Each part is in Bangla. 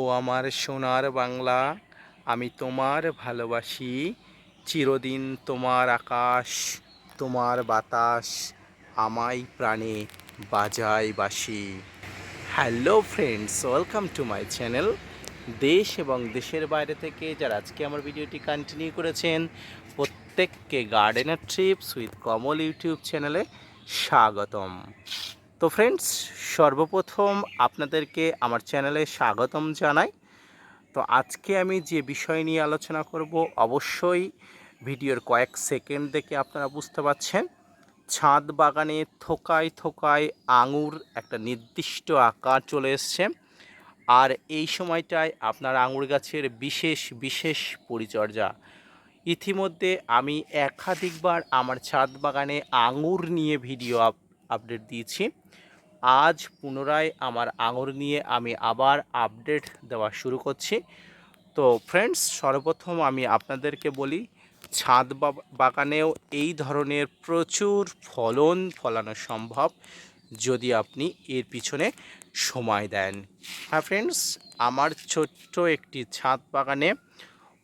ও আমার সোনার বাংলা, আমি তোমার ভালোবাসি। চিরদিন তোমার আকাশ, তোমার বাতাস আমায় প্রাণে বাজায় বাঁশি। Hello friends, welcome to my channel. দেশ এবং দেশের বাইরে থেকে যারা আজকে আমার ভিডিওটি কন্টিনিউ করেছেন, প্রত্যেককে gardener TRIPS with Kamal YouTube চ্যানেলে স্বাগতম। তো ফ্রেন্ডস, সর্বপ্রথম আপনাদেরকে আমার চ্যানেলে স্বাগতম জানাই। তো আজকে আমি যে বিষয় নিয়ে আলোচনা করব, অবশ্যই ভিডিওর কয়েক সেকেন্ড দেখে আপনারা বুঝতে পারছেন। ছাদ বাগানে থোকায় থোকায় আঙুর একটা নির্দিষ্ট আকার চলে এসছে, আর এই সময়টায় আপনার আঙুর গাছের বিশেষ বিশেষ পরিচর্যা। ইতিমধ্যে আমি একাধিকবার আমার ছাদ বাগানে আঙুর নিয়ে ভিডিও আপডেট দিয়েছি। আজ পুনরায় আমার আঙুর নিয়ে আমি আবার আপডেট দেওয়া শুরু করছি। তো ফ্রেন্ডস, সর্বপ্রথম আমি আপনাদেরকে বলি, ছাদ বাগানেও এই ধরনের প্রচুর ফলন ফলানো সম্ভব যদি আপনি এর পিছনে সময় দেন। হ্যাঁ ফ্রেন্ডস, আমার ছোট্ট একটি ছাদ বাগানে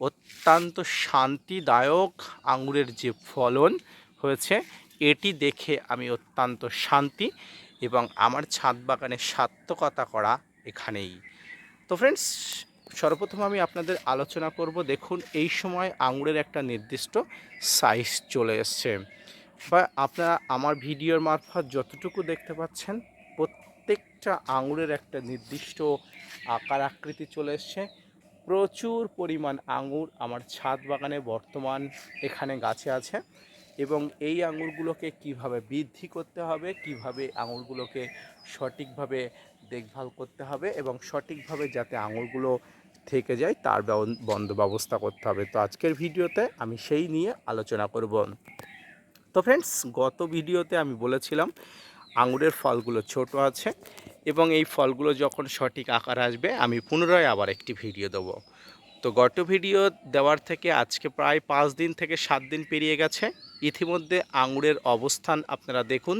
অত্যন্ত শান্তিদায়ক আঙুরের যে ফলন হয়েছে, এটি দেখে আমি অত্যন্ত শান্তি, এবং আমার ছাদ বাগানের সার্থকতা করা এখানেই। তো ফ্রেন্ডস, সর্বপ্রথম আমি আপনাদের আলোচনা করব, দেখুন এই সময় আঙুরের একটা নির্দিষ্ট সাইজ চলে এসছে, বা আপনারা আমার ভিডিওর মারফত যতটুকু দেখতে পাচ্ছেন, প্রত্যেকটা আঙুরের একটা নির্দিষ্ট আকার আকৃতি চলে এসছে। প্রচুর পরিমাণ আঙুর আমার ছাদ বাগানে বর্তমান এখানে গাছে আছে, এবং এই আঙুরগুলোকে কিভাবে বৃদ্ধি করতে হবে, কিভাবে আঙুরগুলোকে সঠিকভাবে দেখভাল করতে হবে, এবং সঠিকভাবে যাতে আঙুরগুলো থেকে যায় তার ব্যবস্থা করতে হবে। তো আজকের ভিডিওতে আমি সেই নিয়ে আলোচনা করব। তো ফ্রেন্ডস, গত ভিডিওতে আমি বলেছিলাম আঙুরের ফলগুলো ছোট আছে, এবং এই ফলগুলো যখন সঠিক আকার আসবে আমি পুনরায় আবার একটি ভিডিও দেবো। তো গত ভিডিও দেওয়ার থেকে আজকে প্রায় 5 দিন থেকে 7 দিন পেরিয়ে গেছে। ইতিমধ্যে আঙুরের অবস্থান আপনারা দেখুন।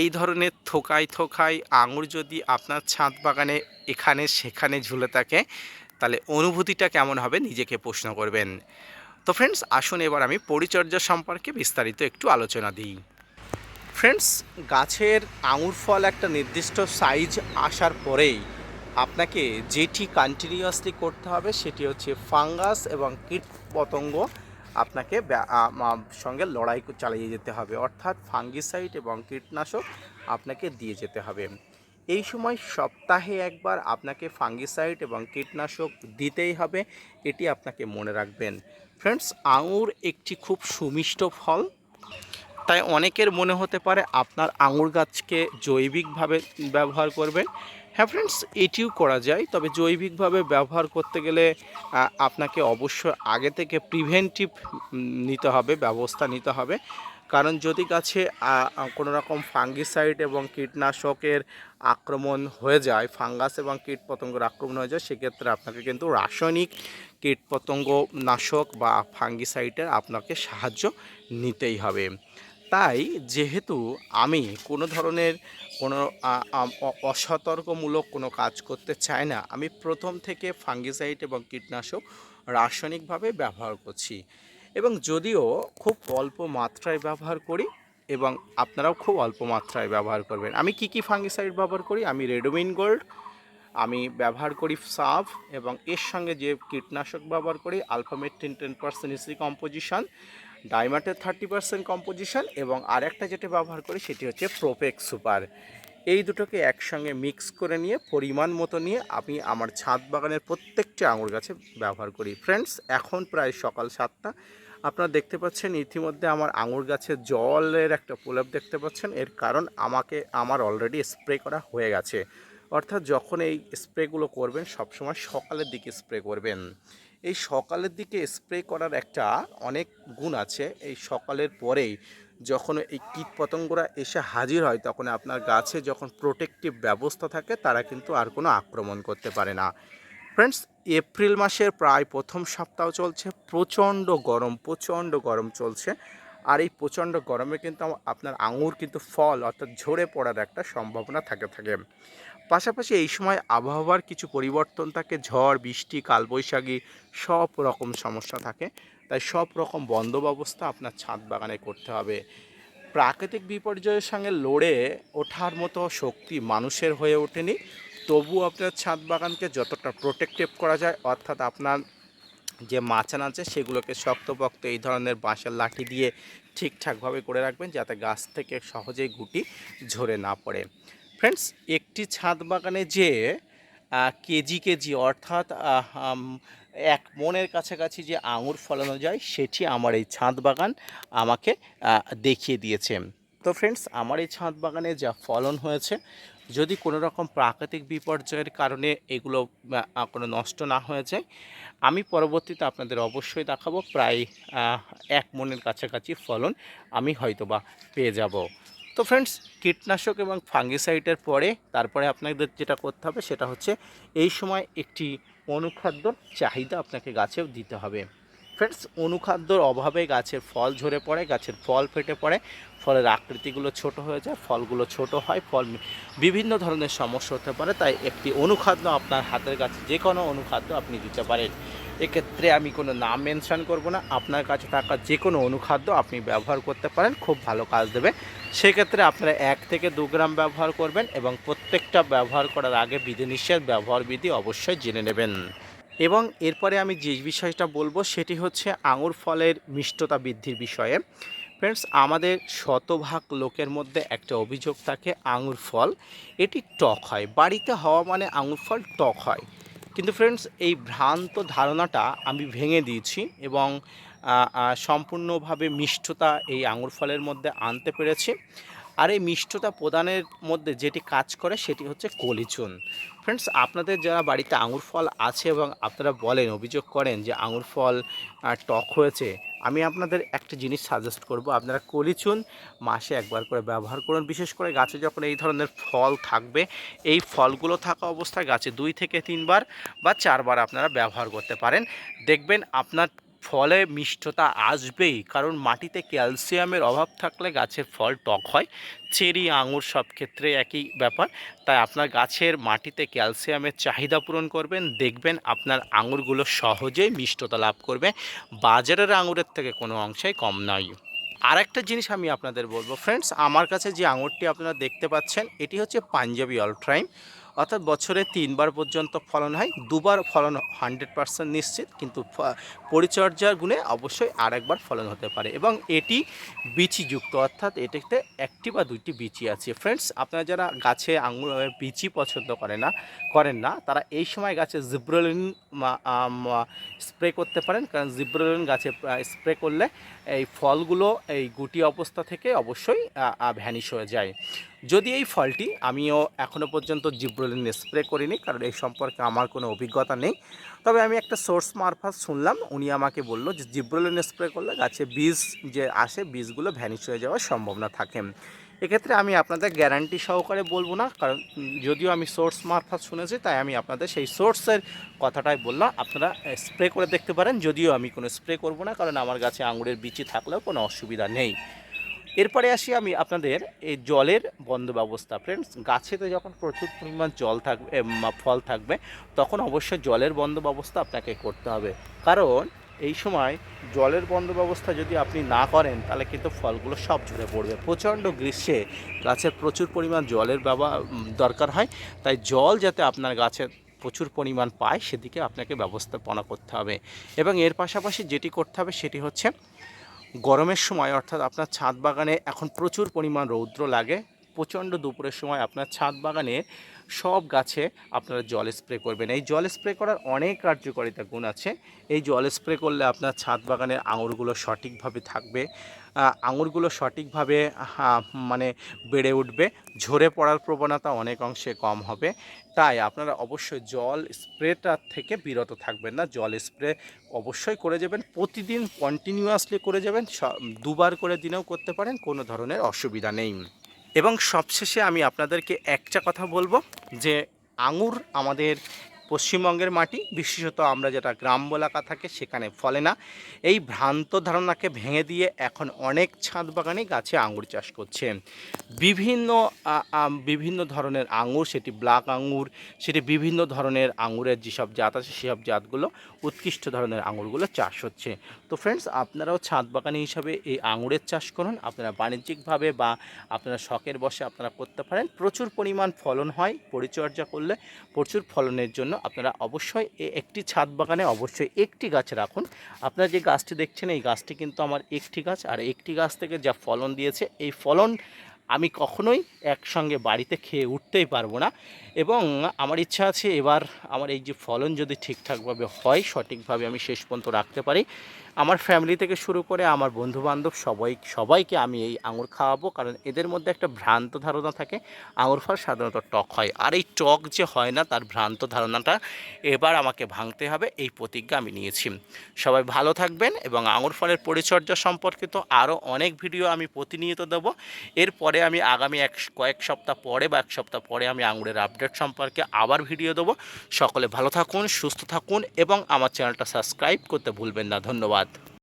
এই ধরনের থোকায় থোকায় আঙুর যদি আপনার ছাদ বাগানে এখানে সেখানে ঝুলে থাকে, তাহলে অনুভূতিটা কেমন হবে নিজেকে প্রশ্ন করবেন। তো ফ্রেন্ডস, আসুন এবার আমি পরিচর্যা সম্পর্কে বিস্তারিত একটু আলোচনা দিই। ফ্রেন্ডস, গাছের আঙুর ফল একটা নির্দিষ্ট সাইজ আসার পরেই আপনাকে যেটি কন্টিনিউয়াসলি করতে হবে সেটি হচ্ছে ফাঙ্গাস এবং কীট পতঙ্গ আপনাকে সঙ্গে লড়াই চালিয়ে যেতে হবে, অর্থাৎ ফাঙ্গিসাইড এবং কীটনাশক আপনাকে দিয়ে যেতে হবে। এই সময় সপ্তাহে একবার আপনাকে ফাঙ্গিসাইড এবং কীটনাশক দিতেই হবে, এটি আপনাকে মনে রাখবেন। ফ্রেন্ডস, আঙুর একটি খুব সুমিষ্ট ফল, তাই অনেকের মনে হতে পারে আপনার আঙুর গাছকে জৈবিকভাবে ব্যবহার করবেন। হ্যাঁ ফ্রেন্ডস, এটিও করা যায়, তবে জৈবিকভাবে ব্যবহার করতে গেলে আপনাকে অবশ্যই আগে থেকে প্রিভেন্টিভ নিতে হবে, ব্যবস্থা নিতে হবে। কারণ যদি গাছে কোনো রকম ফাঙ্গিসাইড এবং কীটনাশকের আক্রমণ হয়ে যায়, ফাঙ্গাস এবং কীটপতঙ্গের আক্রমণ হয়ে যায়, সেক্ষেত্রে আপনাকে কিন্তু রাসায়নিক কীটপতঙ্গ নাশক বা ফাঙ্গিসাইডের আপনাকে সাহায্য নিতেই হবে। তাই যেহেতু আমি কোনো ধরনের কোনো অসতর্কমূলক কোনো কাজ করতে চাই না, আমি প্রথম থেকে ফাঙ্গিসাইড এবং কীটনাশক রাসায়নিকভাবে ব্যবহার করছি, এবং যদিও খুব অল্প মাত্রায় ব্যবহার করি, এবং আপনারাও খুব অল্প মাত্রায় ব্যবহার করবেন। আমি কি কি ফাঙ্গিসাইড ব্যবহার করি? আমি রেডোমিন গোল্ড আমি ব্যবহার করি, সাফ, এবং এর সঙ্গে যে কীটনাশক ব্যবহার করি আলফামেট্রিন 10% ইসি কম্পোজিশন, ডাইমাটের 30% কম্পোজিশন, এবং আরেকটা যেটা ব্যবহার করি সেটি হচ্ছে প্রোপেক্স সুপার। এই দুটোকে একসঙ্গে মিক্স করে নিয়ে পরিমাণ মতো নিয়ে আমি আমার ছাদ বাগানের প্রত্যেকটি আঙুর গাছে ব্যবহার করি। ফ্রেন্ডস, এখন প্রায় সকাল 7টা, আপনারা দেখতে পাচ্ছেন ইতিমধ্যে আমার আঙুর গাছে জলের একটা প্রলেপ দেখতে পাচ্ছেন। এর কারণ আমার অলরেডি স্প্রে করা হয়ে গেছে, অর্থাৎ যখন এই স্প্রেগুলো করবেন সবসময় সকালের দিকে স্প্রে করবেন। এই সকালের দিকে স্প্রে করার একটা অনেক গুণ আছে। এই সকালের পরেই যখন এই কীটপতঙ্গরা এসে হাজির হয়, তখন আপনার গাছে যখন প্রোটেক্টিভ ব্যবস্থা থাকে, তারা কিন্তু আর কোনো আক্রমণ করতে পারে না। ফ্রেন্ডস, এপ্রিল মাসের প্রায় প্রথম সপ্তাহ চলছে, প্রচণ্ড গরম চলছে। আর এই প্রচণ্ড গরমে কিন্তু আপনার আঙুর কিন্তু ফল অর্থাৎ ঝরে পড়ার একটা সম্ভাবনা থাকে। পাশাপাশি এই সময় আবহাওয়ার কিছু পরিবর্তন থাকে, ঝড় বৃষ্টি কালবৈশাখী সব রকম সমস্যা থাকে। তাই সব রকম বন্দোবস্ত আপনার ছাদ বাগানে করতে হবে। প্রাকৃতিক বিপর্যয়ের সঙ্গে লড়ে ওঠার মতো শক্তি মানুষের হয়ে ওঠেনি, তবু আপনার ছাদ বাগানকে যতটা প্রোটেক্টিভ করা যায়, অর্থাৎ আপনার যে মাচান আছে সেগুলোকে শক্তপোক্ত এই ধরনের বাঁশের লাঠি দিয়ে ঠিকঠাকভাবে করে রাখবেন, যাতে গাছ থেকে সহজেই গুটি ঝরে না পড়ে। ফ্রেন্ডস, একটি ছাদ বাগানে যে কেজি অর্থাৎ 1 মণের কাছাকাছি যে আঙুর ফলানো যায়, সেটি আমার এই ছাদ বাগান আমাকে দেখিয়ে দিয়েছে। তো ফ্রেন্ডস, আমার এই ছাদ বাগানে যা ফলন হয়েছে, যদি কোনো রকম প্রাকৃতিক বিপর্যয়ের কারণে এগুলো কোনো নষ্ট না হয়ে যায়, আমি পরবর্তীতে আপনাদের অবশ্যই দেখাবো। প্রায় 1 মণের কাছাকাছি ফলন আমি হয়তোবা পেয়ে যাব। তো ফ্রেন্ডস, কীটনাশক এবং ফাঙ্গিসাইডের পরে তারপরে আপনাদের যেটা করতে হবে সেটা হচ্ছে এই সময় একটি অনুখাদ্যর চাহিদা আপনাকে গাছেও দিতে হবে। ফ্রেন্ডস, অনুখাদ্যর অভাবে গাছের ফল ঝরে পড়ে, গাছের ফল ফেটে পড়ে, ফলের আকৃতিগুলো ছোট হয়ে যায়, ফলগুলো ছোট হয়, ফল বিভিন্ন ধরনের সমস্যা হতে পারে। তাই একটি অনুখাদ্য আপনার হাতের কাছে যে কোনো অনুখাদ্য আপনি দিতে পারেন। এক্ষেত্রে আমি কোনো নাম মেনশন করব না, আপনার কাছে থাকা যে কোনো অনুখাদ্য আপনি ব্যবহার করতে পারেন, খুব ভালো কাজ দেবে। সেক্ষেত্রে আপনারা 1 থেকে 2 গ্রাম ব্যবহার করবেন এবং প্রত্যেকটা ব্যবহার করার আগে বিধিনিষেধ ব্যবহার বিধি অবশ্যই জেনে নেবেন। এবং এরপরে আমি যে বিষয়টা বলবো সেটি হচ্ছে আঙুর ফলের মিষ্টতা বৃদ্ধির বিষয়ে। ফ্রেন্ডস, আমাদের শতভাগ লোকের মধ্যে একটা অভিযোগ থাকে, আঙুর ফল এটি টক হয়, বাড়িতে হওয়া মানে আঙুর ফল টক হয়। কিন্তু ফ্রেন্ডস, এই ভ্রান্ত ধারণাটা আমি ভেঙে দিয়েছি এবং সম্পূর্ণভাবে মিষ্টতা এই আঙুর ফলের মধ্যে আনতে পেরেছি। আর এই মিষ্টতা প্রদানের মধ্যে যেটি কাজ করে সেটি হচ্ছে কলিচুন। ফ্রেন্ডস, আপনাদের যারা বাড়িতে আঙুর ফল আছে এবং আপনারা বলেন, অভিযোগ করেন যে আঙুর ফল টক হয়েছে, আমি আপনাদের একটা জিনিস সাজেস্ট করব, আপনারা কলিচুন মাসে 1বার করে ব্যবহার করুন। বিশেষ করে গাছে যখন এই ধরনের ফল থাকবে, এই ফলগুলো থাকা অবস্থায় গাছে 2 থেকে 3বার বা 4বার আপনারা ব্যবহার করতে পারেন। দেখবেন আপনার ফলে মিষ্টতা আসবেই, কারণ মাটিতে ক্যালসিয়ামের অভাব থাকলে গাছের ফল টক হয়। চেরি আঙুর সব ক্ষেত্রে একই ব্যাপার। তাই আপনার গাছের মাটিতে ক্যালসিয়ামের চাহিদা পূরণ করবেন, দেখবেন আপনার আঙুরগুলো সহজেই মিষ্টতা লাভ করবে, বাজারের আঙুরের থেকে কোনো অংশেই কম নয়। আর একটা জিনিস আমি আপনাদের বলবো ফ্রেন্ডস, আমার কাছে যে আঙুরটি আপনারা দেখতে পাচ্ছেন এটি হচ্ছে পাঞ্জাবি অলট্রাইম, অর্থাৎ বছরে 3বার পর্যন্ত ফলন হয়। 2বার ফলন 100% নিশ্চিত, কিন্তু পরিচর্যার গুণে অবশ্যই আরেকবার ফলন হতে পারে। এবং এটি বিচিযুক্ত, অর্থাৎ এটিতে 1টি বা 2টি বিচি আছে। ফ্রেন্ডস, আপনারা যারা গাছে আঙুরের বিচি পছন্দ করেন না তারা এই সময় গাছে জিব্রেলিন স্প্রে করতে পারেন, কারণ জিব্রেলিন গাছে স্প্রে করলে এই ফলগুলো এই গুটি অবস্থা থেকে অবশ্যই ভ্যানিশ হয়ে যায়। যদি এই ফলটি আমিও এখনও পর্যন্ত জিব্রেলিন স্প্রে করিনি, কারণ এই সম্পর্কে আমার কোনো অভিজ্ঞতা নেই। তবে আমি একটা সোর্স মারফত শুনলাম, উনি আমাকে বললো যে জিব্রেলিন স্প্রে করলে গাছে বীজ যে আসে, বীজগুলো ভ্যানিশ হয়ে যাওয়ার সম্ভাবনা থাকে। এক্ষেত্রে আমি আপনাদের গ্যারান্টি সহকারে বলবো না, কারণ যদিও আমি সোর্স মারফত শুনেছি, তাই আমি আপনাদের সেই সোর্সের কথাটাই বললাম। আপনারা স্প্রে করে দেখতে পারেন, যদিও আমি কোনো স্প্রে করব না, কারণ আমার গাছে আঙুরের বিচি থাকলেও কোনো অসুবিধা নেই। এরপরে আসি আমি আপনাদের এই জলের বন্দোবস্তা। ফ্রেন্ডস, গাছেতে যখন প্রচুর পরিমাণ জল থাকবে, ফল থাকবে, তখন অবশ্যই জলের বন্দোবস্তা আপনাকে করতে হবে। কারণ এই সময় জলের বন্দোবস্তা যদি আপনি না করেন তাহলে কিন্তু ফলগুলো সব ঝরে পড়বে। প্রচণ্ড গ্রীষ্মে গাছের প্রচুর পরিমাণ জলের দরকার হয়, তাই জল যাতে আপনার গাছের প্রচুর পরিমাণ পায় সেদিকে আপনাকে ব্যবস্থাপনা করতে হবে। এবং এর পাশাপাশি যেটি করতে হবে সেটি হচ্ছে, গরমের সময় অর্থাৎ আপনার ছাদ বাগানে এখন প্রচুর পরিমাণ রৌদ্র লাগে, প্রচণ্ড দুপুরের সময় আপনার ছাদ বাগানে সব গাছে আপনারা জল স্প্রে করবেন। এই জল স্প্রে করার অনেক কার্যকারিতা গুণ আছে। এই জল স্প্রে করলে আপনার ছাদ বাগানের আঙুরগুলো সঠিকভাবে থাকবে, আঙুরগুলো সঠিকভাবে মানে বেড়ে উঠবে, ঝরে পড়ার প্রবণতা অনেক অংশে কম হবে। তাই আপনারা অবশ্যই জল স্প্রেটার থেকে বিরত থাকবেন না, জল স্প্রে অবশ্যই করে যাবেন, প্রতিদিন কন্টিনিউয়াসলি করে যাবেন, 2বার করে দিনেও করতে পারেন, কোনো ধরনের অসুবিধা নেই। এবং সবশেষে আমি আপনাদেরকে একটা কথা বলবো যে আঙুর আমাদের পশ্চিমবঙ্গের মাটি, বিশেষত আমরা যেটা গ্রাম এলাকা থাকে সেখানে ফলে না। এই ভ্রান্ত ধারণাকে ভেঙে দিয়ে এখন অনেক ছাদ বাগানে গাছে আঙুর চাষ করছে। বিভিন্ন বিভিন্ন ধরনের আঙুর, সেটি ব্ল্যাক আঙুর, সেটি বিভিন্ন ধরনের আঙুরের যেসব জাত আছে সেসব জাতগুলো, উৎকৃষ্ট ধরনের আঙুরগুলো চাষ হচ্ছে। তো ফ্রেন্ডস, আপনারাও ছাদ বাগানি হিসাবে এই আঙুরের চাষ করুন। আপনারা বাণিজ্যিকভাবে বা আপনারা শখের বশে আপনারা করতে পারেন। প্রচুর পরিমাণ ফলন হয় পরিচর্যা করলে। প্রচুর ফলনের জন্য আপনারা অবশ্যই একটি ছাদ বাগানে অবশ্যই একটি গাছ রাখুন। আপনারা যে গাছটি দেখছেন এই গাছটি কিন্তু আমার একটি গাছ, আর একটি গাছ থেকে যা ফলন দিয়েছে এই ফলন আমি কখনোই একসঙ্গে বাড়িতে খেয়ে উঠতেই পারবো না। এবং আমার ইচ্ছা আছে এবার আমার এই যে ফলন যদি ঠিকঠাকভাবে হয়, সঠিকভাবে আমি শেষ পর্যন্ত রাখতে পারি, আমার ফ্যামিলি থেকে শুরু করে আমার বন্ধুবান্ধব সবাইকে আমি এই আঙুর খাওয়াবো। কারণ এদের মধ্যে একটা ভ্রান্ত ধারণা থাকে আঙুর ফল সাধারণত টক হয়, আর এই টক যে হয় না তার ভ্রান্ত ধারণাটা এবার আমাকে ভাঙতে হবে, এই প্রতিজ্ঞা আমি নিয়েছি। সবাই ভালো থাকবেন, এবং আঙুর ফলের পরিচর্যা সম্পর্কিত আরও অনেক ভিডিও আমি প্রতিনিয়ত দেবো। এরপরে আমি আগামী কয়েক সপ্তাহ পরে বা এক সপ্তাহ পরে আমি আঙুরের আপডেট সম্পর্কে আবার ভিডিও দেবো। সকলে ভালো থাকুন, সুস্থ থাকুন, এবং আমার চ্যানেলটা সাবস্ক্রাইব করতে ভুলবেন না। ধন্যবাদ।